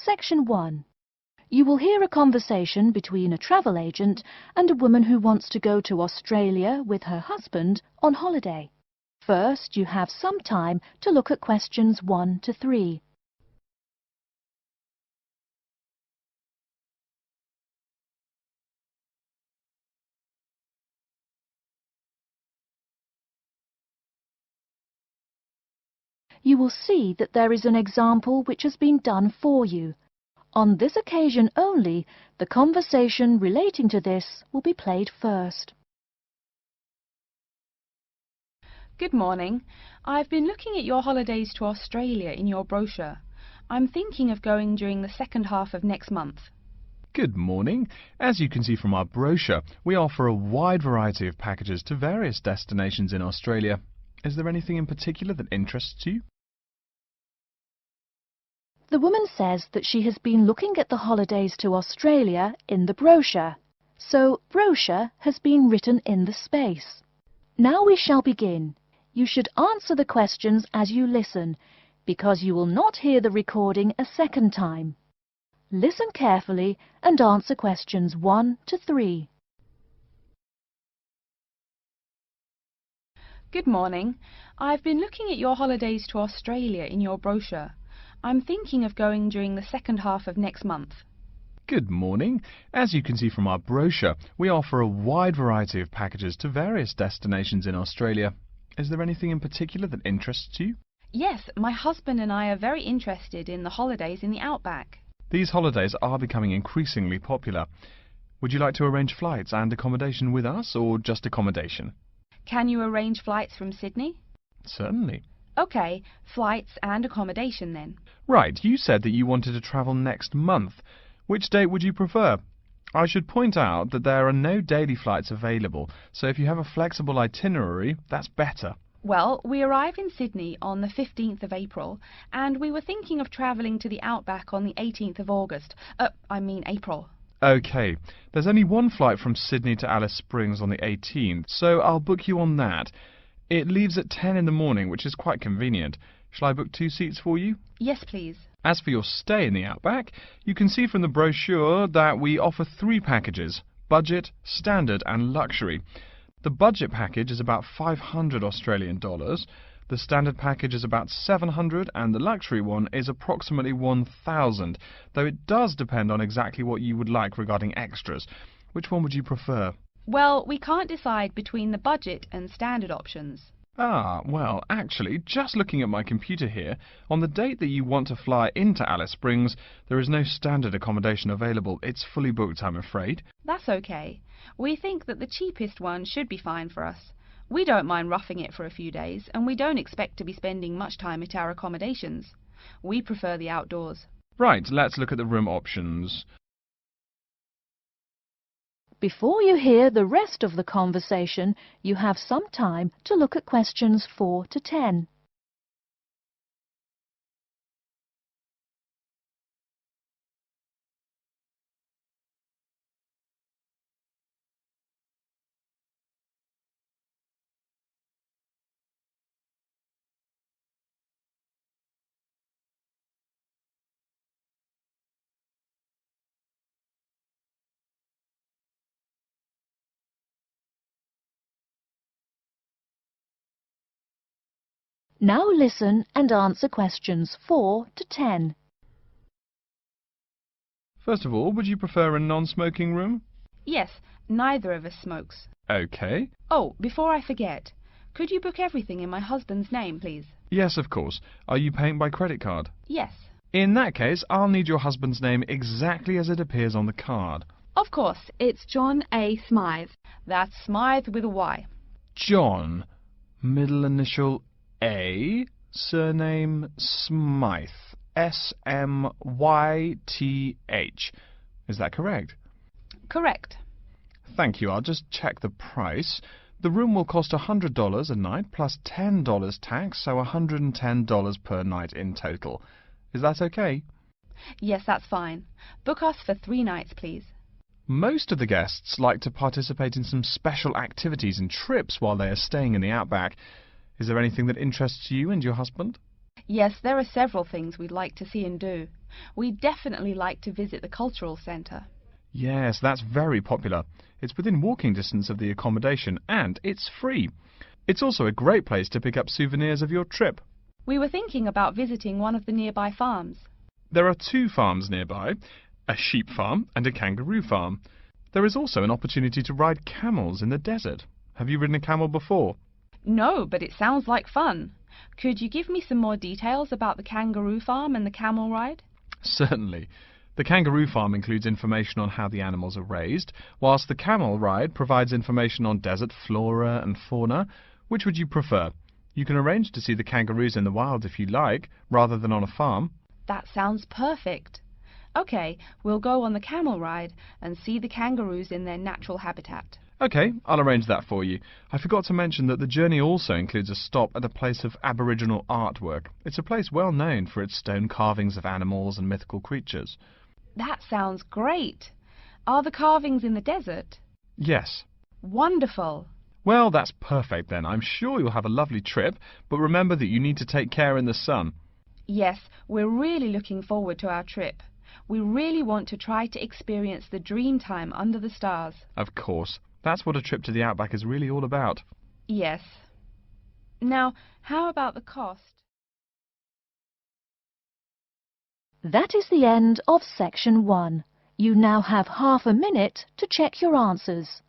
Section 1. You will hear a conversation between a travel agent and a woman who wants to go to Australia with her husband on holiday. First, you have some time to look at questions 1 to 3. You will see that there is an example which has been done for you. On this occasion only, the conversation relating to this will be played first. Good morning. I've been looking at your holidays to Australia in your brochure. I'm thinking of going during the second half of next month. Good morning. As you can see from our brochure, we offer a wide variety of packages to various destinations in Australia. Is there anything in particular that interests you? The woman says that she has been looking at the holidays to Australia in the brochure, so brochure has been written in the space. Now we shall begin. You should answer the questions as you listen, because you will not hear the recording a second time. Listen carefully and answer questions 1 to 3. Good morning. I've been looking at your holidays to Australia in your brochure. I'm thinking of going during the second half of next month. Good morning. As you can see from our brochure, we offer a wide variety of packages to various destinations in Australia. Is there anything in particular that interests you? Yes, my husband and I are very interested in the holidays in the outback. These holidays are becoming increasingly popular. Would you like to arrange flights and accommodation with us, or just accommodation? Can you arrange flights from Sydney? Certainly. OK, flights and accommodation then. Right, you said that you wanted to travel next month. Which date would you prefer? I should point out that there are no daily flights available, so if you have a flexible itinerary, that's better. Well, we arrive in Sydney on the 15th of April, and we were thinking of travelling to the outback on the 18th of August. April. OK, there's only one flight from Sydney to Alice Springs on the 18th, so I'll book you on that. It leaves at 10 in the morning, which is quite convenient. Shall I book 2 seats for you? Yes, please. As for your stay in the outback, you can see from the brochure that we offer 3 packages: budget, standard and luxury. The budget package is about $500 Australian dollars, the standard package is about $700 and the luxury one is approximately $1,000, though it does depend on exactly what you would like regarding extras. Which one would you prefer? Well, we can't decide between the budget and standard options. Ah, well, actually, just looking at my computer here, on the date that you want to fly into Alice Springs, there is no standard accommodation available. It's fully booked, I'm afraid. That's okay. We think that the cheapest one should be fine for us. We don't mind roughing it for a few days, and we don't expect to be spending much time at our accommodations. We prefer the outdoors. Right, let's look at the room options. Before you hear the rest of the conversation, you have some time to look at questions 4 to 10. Now listen and answer questions 4 to 10. First of all, would you prefer a non-smoking room? Yes, neither of us smokes. OK. Oh, before I forget, could you book everything in my husband's name, please? Yes, of course. Are you paying by credit card? Yes. In that case, I'll need your husband's name exactly as it appears on the card. Of course, it's John A. Smythe. That's Smythe with a Y. John, middle initial A, surname Smythe, S-M-Y-T-H. Is that correct? Correct. Thank you. I'll just check the price. The room will cost $100 a night plus $10 tax, so $110 per night in total. Is that okay? Yes, that's fine. Book us for 3 nights, please. Most of the guests like to participate in some special activities and trips while they are staying in the outback. Is there anything that interests you and your husband? Yes, there are several things we'd like to see and do. We'd definitely like to visit the cultural centre. Yes, that's very popular. It's within walking distance of the accommodation and it's free. It's also a great place to pick up souvenirs of your trip. We were thinking about visiting one of the nearby farms. There are 2 farms nearby, a sheep farm and a kangaroo farm. There is also an opportunity to ride camels in the desert. Have you ridden a camel before? No, but it sounds like fun. Could you give me some more details about the kangaroo farm and the camel ride? Certainly. The kangaroo farm includes information on how the animals are raised, whilst the camel ride provides information on desert flora and fauna. Which would you prefer? You can arrange to see the kangaroos in the wild if you like, rather than on a farm. That sounds perfect. Okay, we'll go on the camel ride and see the kangaroos in their natural habitat. OK, I'll arrange that for you. I forgot to mention that the journey also includes a stop at a place of Aboriginal artwork. It's a place well known for its stone carvings of animals and mythical creatures. That sounds great. Are the carvings in the desert? Yes. Wonderful. Well, that's perfect then. I'm sure you'll have a lovely trip, but remember that you need to take care in the sun. Yes, we're really looking forward to our trip. We really want to try to experience the dream time under the stars. Of course. That's what a trip to the outback is really all about. Yes. Now, how about the cost? That is the end of section 1. You now have half a minute to check your answers.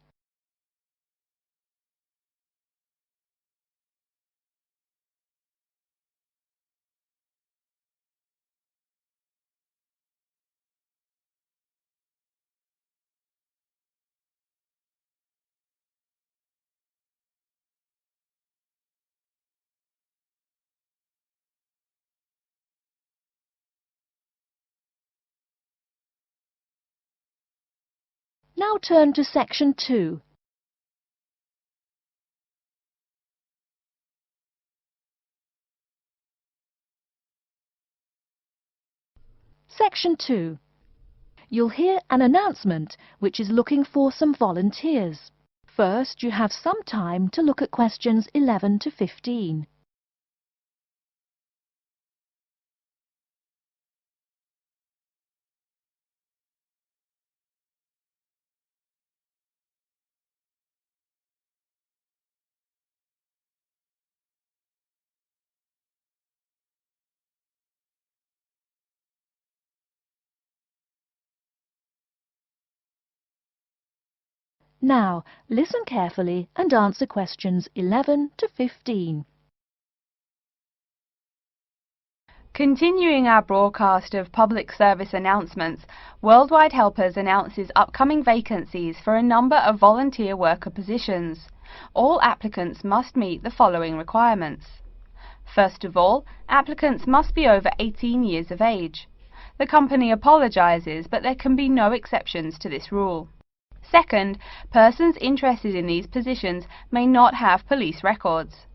Now turn to section 2. Section 2. You'll hear an announcement which is looking for some volunteers. First, you have some time to look at questions 11 to 15. Now, listen carefully and answer questions 11 to 15. Continuing our broadcast of public service announcements, Worldwide Helpers announces upcoming vacancies for a number of volunteer worker positions. All applicants must meet the following requirements. First of all, applicants must be over 18 years of age. The company apologises, but there can be no exceptions to this rule. Second, persons interested in these positions may not have police records.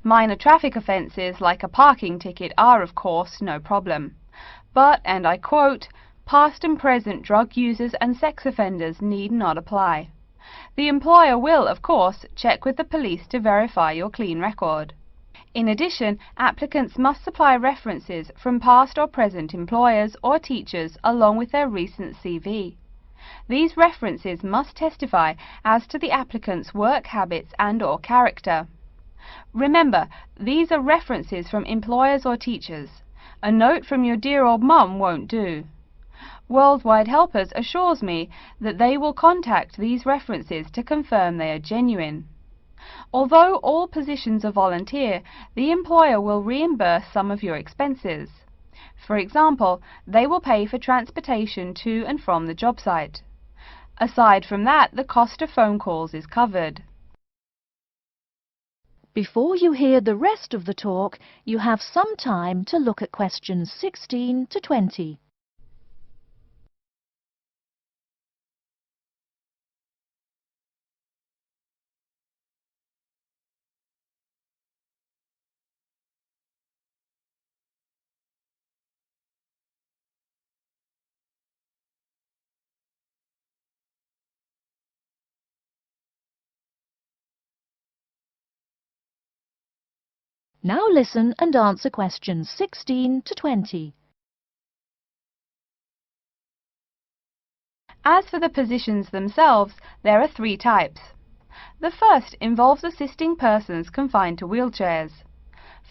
Minor traffic offences like a parking ticket are, of course, no problem. But, and I quote, past and present drug users and sex offenders need not apply. The employer will, of course, check with the police to verify your clean record. In addition, applicants must supply references from past or present employers or teachers along with their recent CV. These references must testify as to the applicant's work habits and/or character. Remember, these are references from employers or teachers. A note from your dear old mum won't do. Worldwide Helpers assures me that they will contact these references to confirm they are genuine. Although all positions are volunteer, the employer will reimburse some of your expenses. For example, they will pay for transportation to and from the job site. Aside from that, the cost of phone calls is covered. Before you hear the rest of the talk, you have some time to look at questions 16 to 20. Now listen and answer questions 16 to 20. As for the positions themselves, there are 3 types. The first involves assisting persons confined to wheelchairs.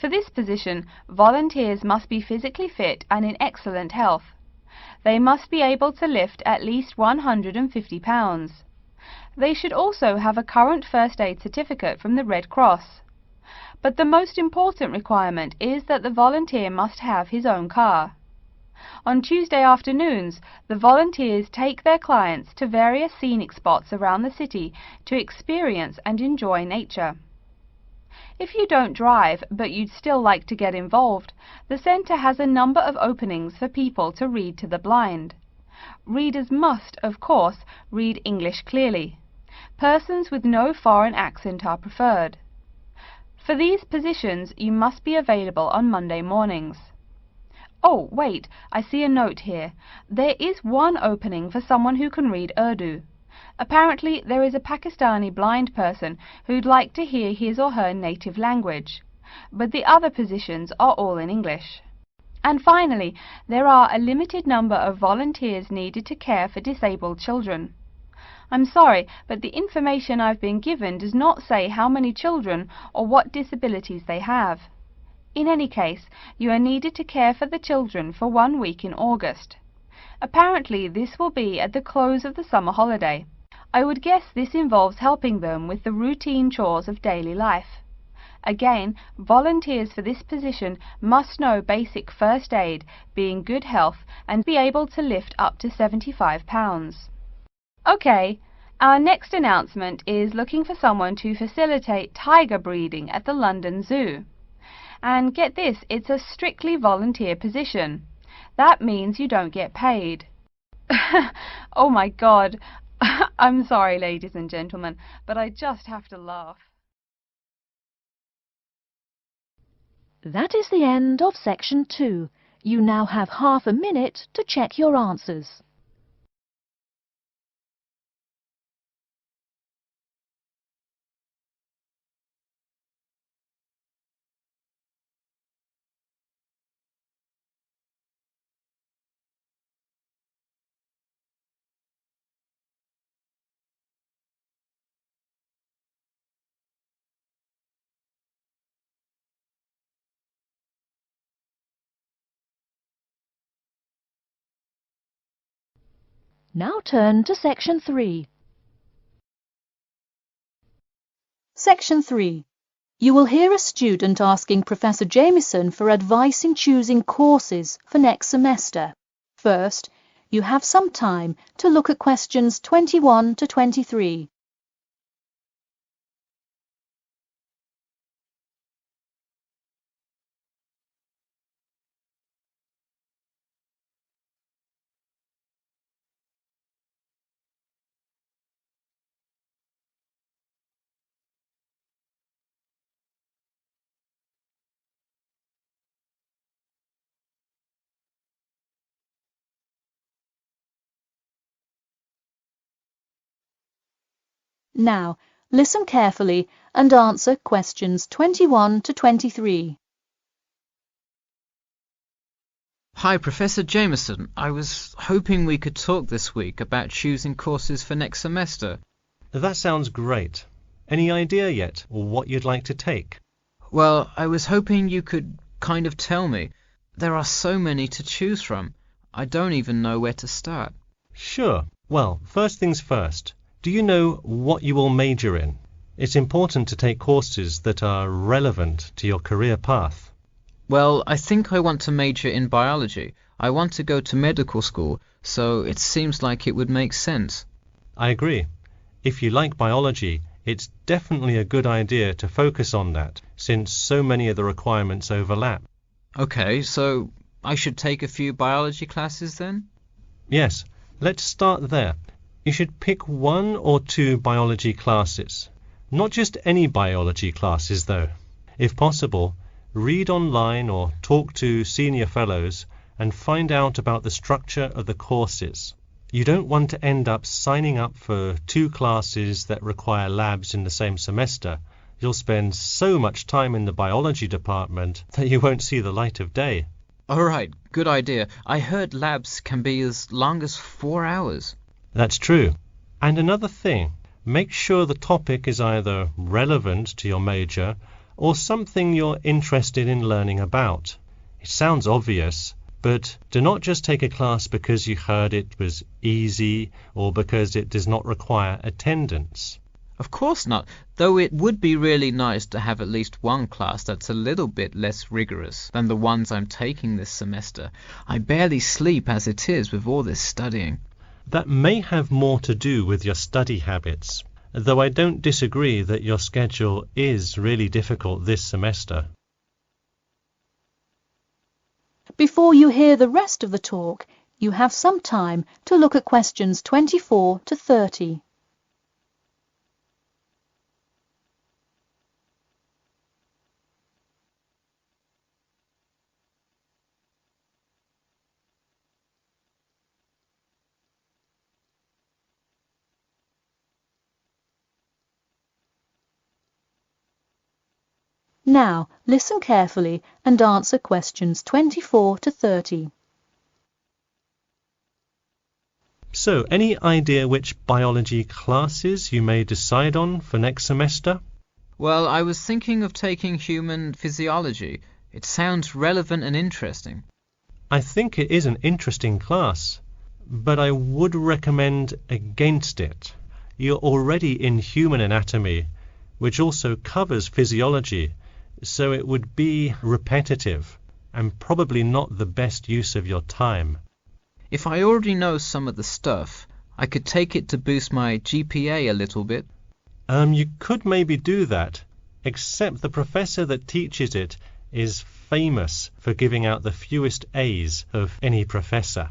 For this position, volunteers must be physically fit and in excellent health. They must be able to lift at least 150 pounds. They should also have a current first aid certificate from the Red Cross. But the most important requirement is that the volunteer must have his own car. On Tuesday afternoons, the volunteers take their clients to various scenic spots around the city to experience and enjoy nature. If you don't drive, but you'd still like to get involved, the centre has a number of openings for people to read to the blind. Readers must, of course, read English clearly. Persons with no foreign accent are preferred. For these positions, you must be available on Monday mornings. Oh, wait, I see a note here. There is one opening for someone who can read Urdu. Apparently, there is a Pakistani blind person who'd like to hear his or her native language, but the other positions are all in English. And finally, there are a limited number of volunteers needed to care for disabled children. I'm sorry, but the information I've been given does not say how many children or what disabilities they have. In any case, you are needed to care for the children for 1 week in August. Apparently, this will be at the close of the summer holiday. I would guess this involves helping them with the routine chores of daily life. Again, volunteers for this position must know basic first aid, be in good health, and be able to lift up to 75 pounds. Okay, our next announcement is looking for someone to facilitate tiger breeding at the London Zoo. And get this, it's a strictly volunteer position. That means you don't get paid. Oh my God, I'm sorry ladies and gentlemen, but I just have to laugh. That is the end of section 2. You now have half a minute to check your answers. Now turn to section 3. Section 3. You will hear a student asking Professor Jameson for advice in choosing courses for next semester. First, you have some time to look at questions 21 to 23. Now, listen carefully and answer questions 21 to 23. Hi, Professor Jameson. I was hoping we could talk this week about choosing courses for next semester. That sounds great. Any idea yet, or what you'd like to take? Well, I was hoping you could kind of tell me. There are so many to choose from. I don't even know where to start. Sure. Well, first things first. Do you know what you will major in? It's important to take courses that are relevant to your career path. Well, I think I want to major in biology. I want to go to medical school, so it seems like it would make sense. I agree. If you like biology, it's definitely a good idea to focus on that, since so many of the requirements overlap. Okay, so I should take a few biology classes then? Yes, let's start there. You should pick 1 or 2 biology classes. Not just any biology classes, though. If possible, read online or talk to senior fellows and find out about the structure of the courses. You don't want to end up signing up for 2 classes that require labs in the same semester, You'll spend so much time in the biology department that you won't see the light of day. All right, good idea. I heard labs can be as long as 4 hours. That's true. And another thing, make sure the topic is either relevant to your major or something you're interested in learning about. It sounds obvious, but do not just take a class because you heard it was easy or because it does not require attendance. Of course not, though it would be really nice to have at least one class that's a little bit less rigorous than the ones I'm taking this semester. I barely sleep as it is with all this studying. That may have more to do with your study habits, though I don't disagree that your schedule is really difficult this semester. Before you hear the rest of the talk, you have some time to look at questions 24 to 30. Now, listen carefully and answer questions 24 to 30. So, any idea which biology classes you may decide on for next semester? Well, I was thinking of taking human physiology. It sounds relevant and interesting. I think it is an interesting class, but I would recommend against it. You're already in human anatomy, which also covers physiology, so it would be repetitive and probably not the best use of your time. If I already know some of the stuff, I could take it to boost my GPA a little bit. You could maybe do that, except the professor that teaches it is famous for giving out the fewest A's of any professor.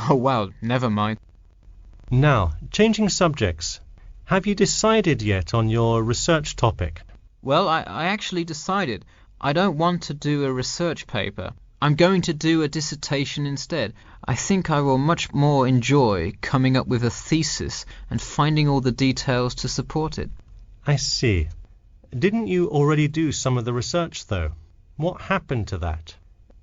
Oh well, never mind. Now, changing subjects. Have you decided yet on your research topic? Well, I actually decided I don't want to do a research paper. I'm going to do a dissertation instead. I think I will much more enjoy coming up with a thesis and finding all the details to support it. I see. Didn't you already do some of the research, though? What happened to that?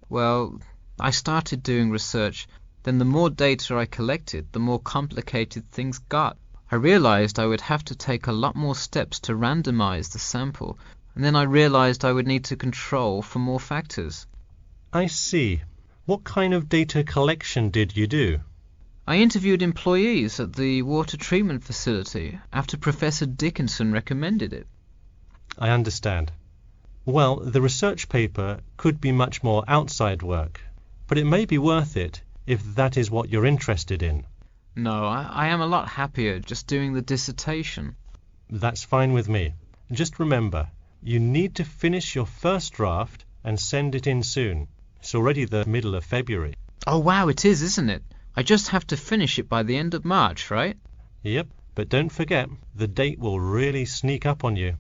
Well, I started doing research, then the more data I collected, the more complicated things got. I realized I would have to take a lot more steps to randomize the sample, and then I realized I would need to control for more factors. I see. What kind of data collection did you do? I interviewed employees at the water treatment facility after Professor Dickinson recommended it. I understand. Well, the research paper could be much more outside work, but it may be worth it if that is what you're interested in. No, I am a lot happier just doing the dissertation. That's fine with me. Just remember, you need to finish your first draft and send it in soon. It's already the middle of February. Oh wow, it is, isn't it? I just have to finish it by the end of March, right? Yep, but don't forget, the date will really sneak up on you.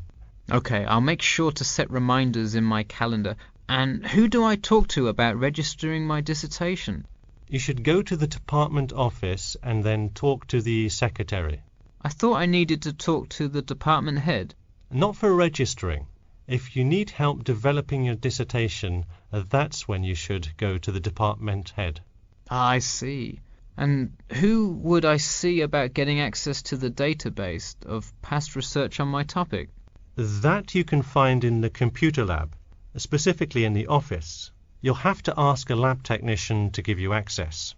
Okay, I'll make sure to set reminders in my calendar. And who do I talk to about registering my dissertation? You should go to the department office and then talk to the secretary. I thought I needed to talk to the department head. Not for registering. If you need help developing your dissertation, that's when you should go to the department head. I see. And who would I see about getting access to the database of past research on my topic? That you can find in the computer lab, specifically in the office. You'll have to ask a lab technician to give you access.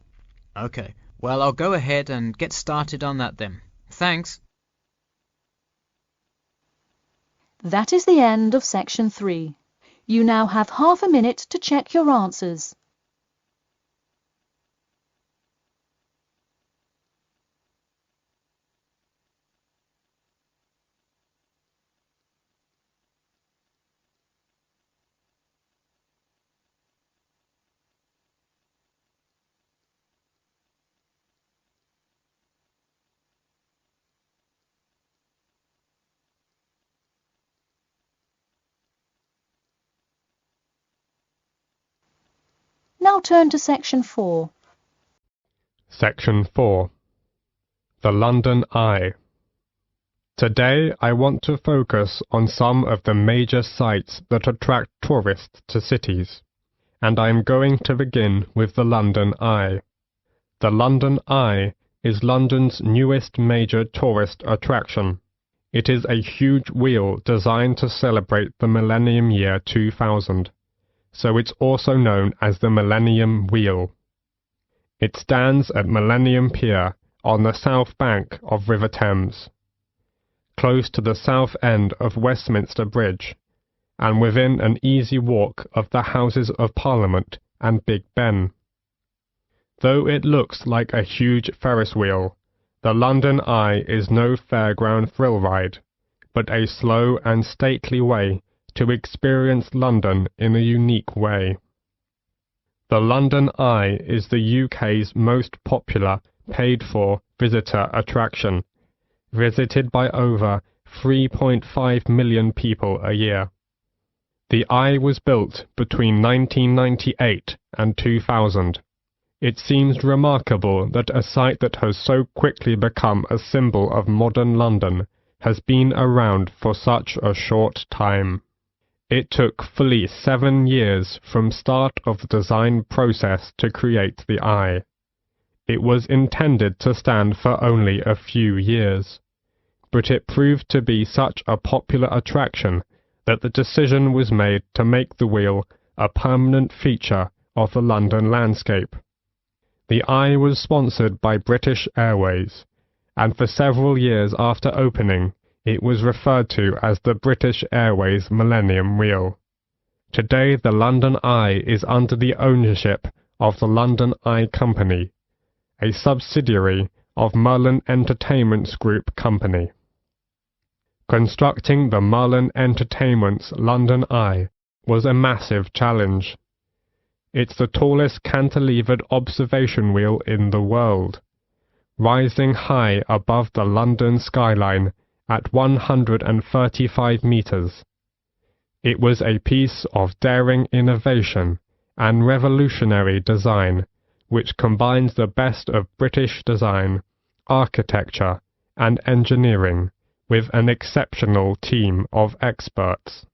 Okay, well, I'll go ahead and get started on that then. Thanks. That is the end of section 3. You now have half a minute to check your answers. Now turn to section 4. Section 4. The London Eye. Today I want to focus on some of the major sites that attract tourists to cities, and I am going to begin with the London Eye. The London Eye is London's newest major tourist attraction. It is a huge wheel designed to celebrate the millennium year 2000, so it's also known as the Millennium Wheel. It stands at Millennium Pier on the south bank of River Thames, close to the south end of Westminster Bridge, and within an easy walk of the Houses of Parliament and Big Ben. Though it looks like a huge Ferris wheel, the London Eye is no fairground thrill ride, but a slow and stately way to experience London in a unique way. The London Eye is the UK's most popular paid-for visitor attraction, visited by over 3.5 million people a year. The Eye was built between 1998 and 2000. It seems remarkable that a site that has so quickly become a symbol of modern London has been around for such a short time. It took fully 7 years from start of the design process to create the Eye. It was intended to stand for only a few years, but it proved to be such a popular attraction that the decision was made to make the wheel a permanent feature of the London landscape. The Eye was sponsored by British Airways, and for several years after opening, it was referred to as the British Airways Millennium Wheel. Today the London Eye is under the ownership of the London Eye Company, a subsidiary of Merlin Entertainments Group Company. Constructing the Merlin Entertainments London Eye was a massive challenge. It's the tallest cantilevered observation wheel in the world, rising high above the London skyline at 135 meters. It was a piece of daring innovation and revolutionary design which combines the best of British design, architecture, and engineering with an exceptional team of experts.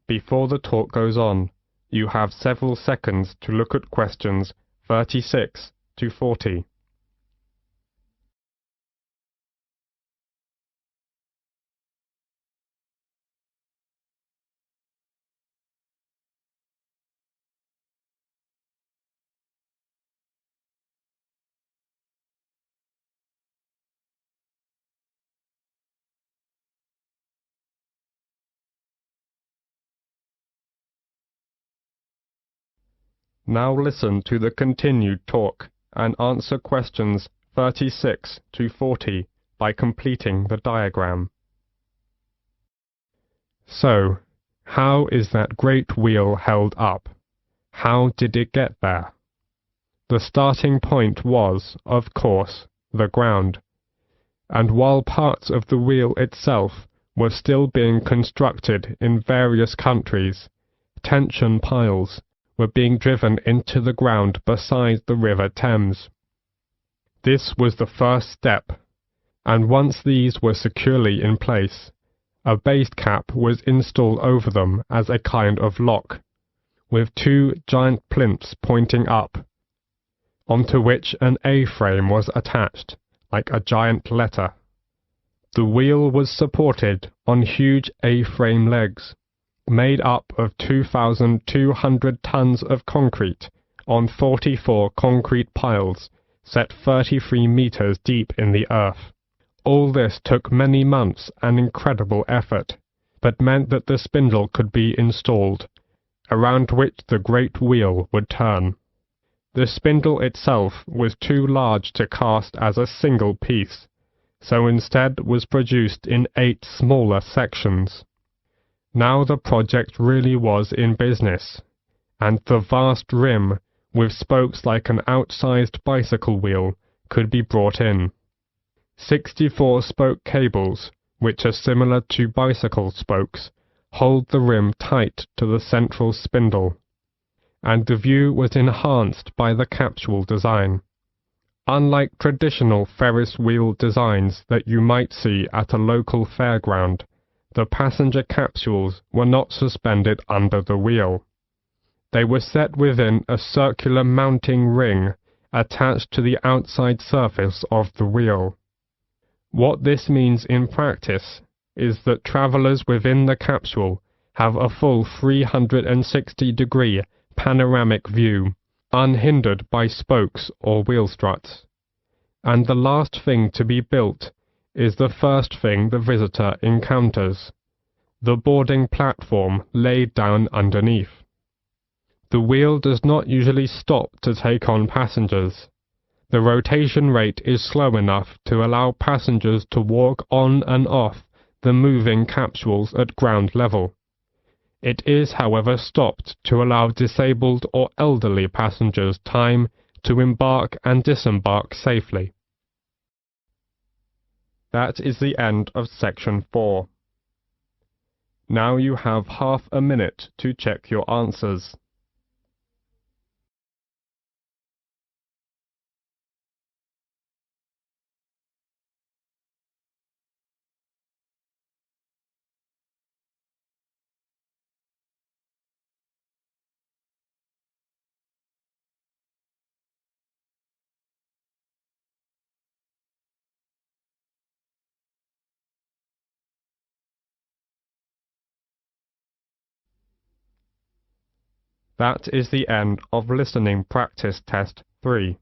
Before the talk goes on, you have several seconds to look at questions 36 to 40. Now listen to the continued talk and answer questions 36 to 40 by completing the diagram. So, how is that great wheel held up? How did it get there? The starting point was, of course, the ground, and while parts of the wheel itself were still being constructed in various countries, tension piles were being driven into the ground beside the River Thames. This was the first step, and once these were securely in place, a base cap was installed over them as a kind of lock, with 2 giant plinths pointing up, onto which an A-frame was attached, like a giant letter. The wheel was supported on huge A-frame legs, made up of 2,200 tons of concrete on 44 concrete piles set 33 meters deep in the earth. All this took many months and incredible effort, but meant that the spindle could be installed, around which the great wheel would turn. The spindle itself was too large to cast as a single piece, so instead was produced in 8 smaller sections. Now the project really was in business, and the vast rim, with spokes like an outsized bicycle wheel, could be brought in. 64 spoke cables, which are similar to bicycle spokes, hold the rim tight to the central spindle, and the view was enhanced by the capsule design. Unlike traditional Ferris wheel designs that you might see at a local fairground, the passenger capsules were not suspended under the wheel. They were set within a circular mounting ring attached to the outside surface of the wheel. What this means in practice is that travellers within the capsule have a full 360-degree panoramic view, unhindered by spokes or wheel struts. And the last thing to be built is the first thing the visitor encounters, the boarding platform laid down underneath. The wheel does not usually stop to take on passengers. The rotation rate is slow enough to allow passengers to walk on and off the moving capsules at ground level. It is, however, stopped to allow disabled or elderly passengers time to embark and disembark safely. That is the end of section 4. Now you have half a minute to check your answers. That is the end of listening practice test 3.